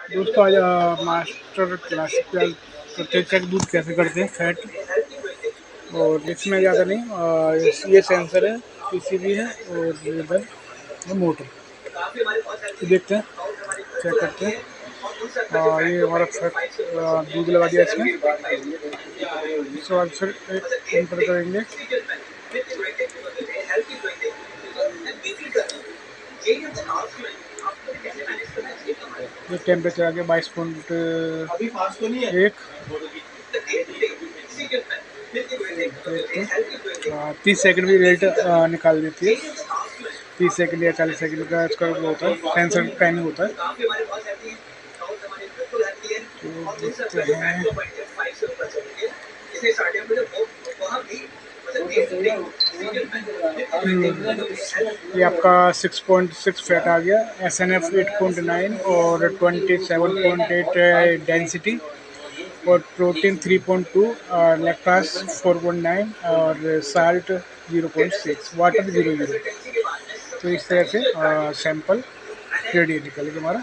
दोस्तों आज master classic class करते चेक दूध कैसे करते हैं फैट। और इसमें ज़्यादा नहीं, ये सेंसर है, पीसीबी है और इधर है मोटर। तो देखते हैं, चेक करते हैं। ये हमारा फैट दूध लगा दिया इसमें। इसके बाद फिर एंटर करेंगे। ये टेम्परेचर आ गया 22.1। 30 सेकंड भी रेट निकाल देती है। 30 सेकंड या 40 सेकंड का इसका वो होता है, सेंसर टाइमिंग होता है। तो देखते हैं। ये आपका 6.6 फैट आ गया, SNF 8.9 और 27.8 डेंसिटी और प्रोटीन 3.2, लैक्टास 4.9 और साल्ट 0.6, वाटर 0.0। तो इस तरह से सैंपल रेडी निकल गया हमारा।